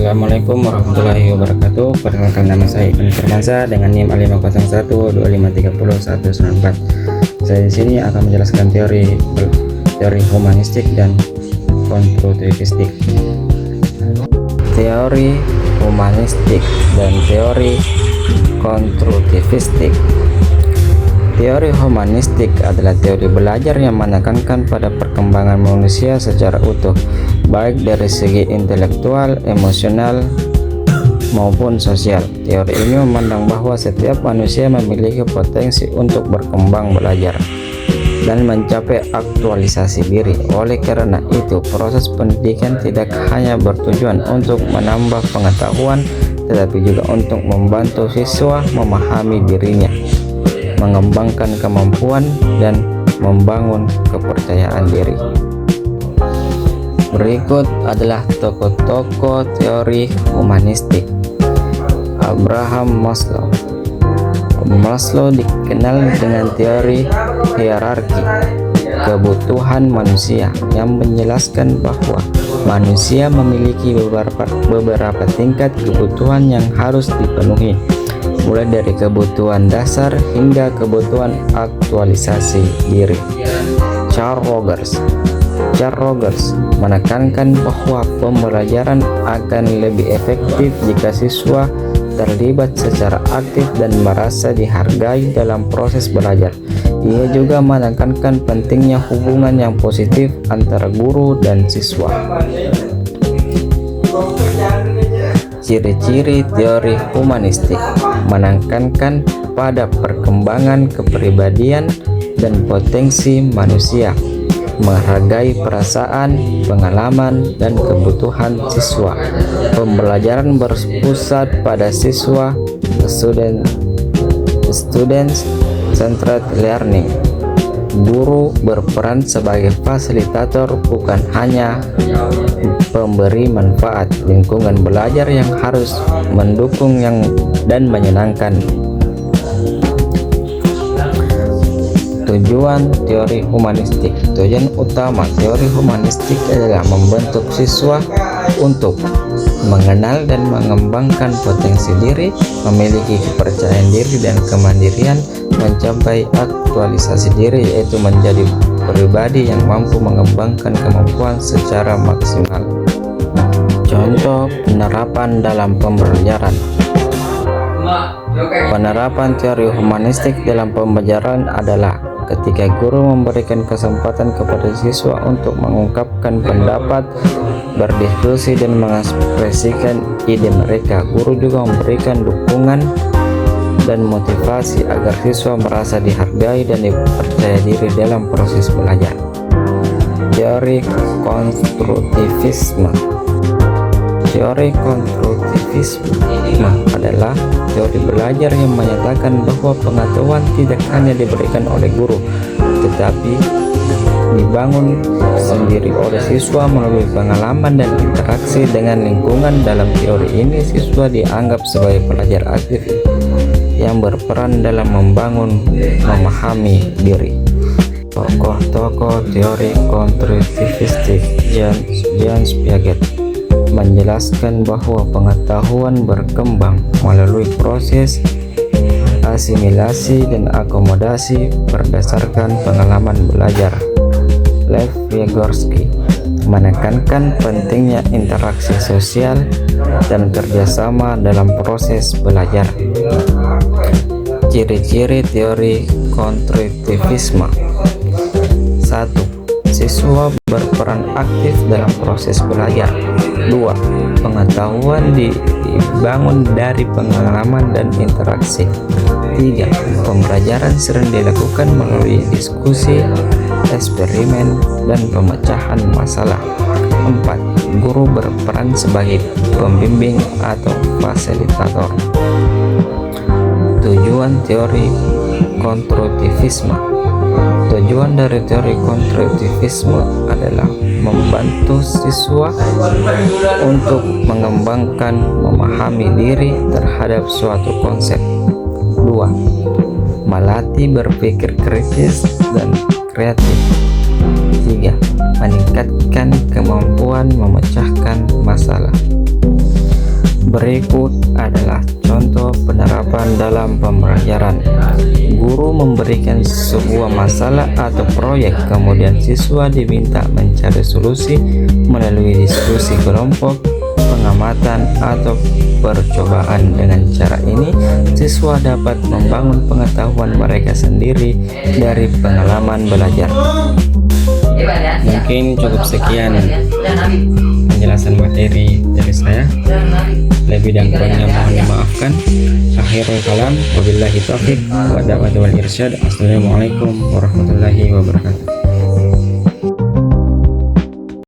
Assalamualaikum warahmatullahi wabarakatuh. Perkenalkan, nama saya Ibnu Firmansyah dengan NIM A50125301194. Saya di sini akan menjelaskan teori humanistik dan konstruktivistik. Teori humanistik dan teori konstruktivistik. Teori humanistik adalah teori belajar yang menekankan pada perkembangan manusia secara utuh, baik dari segi intelektual, emosional, maupun sosial. Teori ini memandang bahwa setiap manusia memiliki potensi untuk berkembang, belajar, dan mencapai aktualisasi diri. Oleh karena itu, proses pendidikan tidak hanya bertujuan untuk menambah pengetahuan, tetapi juga untuk membantu siswa memahami dirinya, mengembangkan kemampuan, dan membangun kepercayaan diri. Berikut adalah tokoh-tokoh teori humanistik. Abraham Maslow. Maslow dikenal dengan teori hierarki kebutuhan manusia yang menjelaskan bahwa manusia memiliki beberapa tingkat kebutuhan yang harus dipenuhi, mulai dari kebutuhan dasar hingga kebutuhan aktualisasi diri. Charles Rogers menekankan bahwa pembelajaran akan lebih efektif jika siswa terlibat secara aktif dan merasa dihargai dalam proses belajar. Ia juga menekankan pentingnya hubungan yang positif antara guru dan siswa. Ciri-ciri teori humanistik menekankan pada perkembangan kepribadian dan potensi manusia, menghargai perasaan, pengalaman, dan kebutuhan siswa. Pembelajaran berpusat pada siswa, students centered learning. Guru berperan sebagai fasilitator, bukan hanya pemberi manfaat. Lingkungan belajar yang harus mendukung dan menyenangkan. Tujuan teori humanistik. Tujuan utama teori humanistik adalah membentuk siswa untuk mengenal dan mengembangkan potensi diri, memiliki kepercayaan diri dan kemandirian, mencapai aktualisasi diri, yaitu menjadi pribadi yang mampu mengembangkan kemampuan secara maksimal. Contoh penerapan dalam pembelajaran. Penerapan teori humanistik dalam pembelajaran adalah ketika guru memberikan kesempatan kepada siswa untuk mengungkapkan pendapat, berdiskusi, dan mengekspresikan ide mereka. Guru juga memberikan dukungan dan motivasi agar siswa merasa dihargai dan dipercaya diri dalam proses belajar. Teori konstruktivisme. Teori konstruktivisme adalah teori belajar yang menyatakan bahwa pengetahuan tidak hanya diberikan oleh guru, tetapi dibangun sendiri oleh siswa melalui pengalaman dan interaksi dengan lingkungan. Dalam teori ini, siswa dianggap sebagai pelajar aktif yang berperan dalam memahami diri. Tokoh-tokoh teori konstruktivistik. James Piaget menjelaskan bahwa pengetahuan berkembang melalui proses asimilasi dan akomodasi berdasarkan pengalaman belajar. Lev Vygotsky menekankan pentingnya interaksi sosial dan kerjasama dalam proses belajar. Ciri-ciri teori konstruktivisme. 1. Siswa berperan aktif dalam proses belajar. 2. Pengetahuan dibangun dari pengalaman dan interaksi. 3. Pembelajaran sering dilakukan melalui diskusi, eksperimen, dan pemecahan masalah. 4. Guru berperan sebagai pembimbing atau fasilitator. Tujuan teori konstruktivisme. Tujuan dari teori konstruktivisme adalah membantu siswa untuk mengembangkan memahami diri terhadap suatu konsep. 2. Melatih berpikir kritis dan kreatif. 3. Meningkatkan kemampuan memecahkan masalah. Berikut adalah contoh penerapan dalam pembelajaran. Guru memberikan sebuah masalah atau proyek, kemudian siswa diminta mencari solusi melalui diskusi kelompok, pengamatan, atau percobaan. Dengan cara ini, siswa dapat membangun pengetahuan mereka sendiri dari pengalaman belajar. Mungkin cukup sekian penjelasan materi dari saya. Lebih dan kurangnya mohon dimaafkan. Akhirul kalam, wabillahi taufiq wa hidayah wal irsyad. Assalamualaikum warahmatullahi wabarakatuh.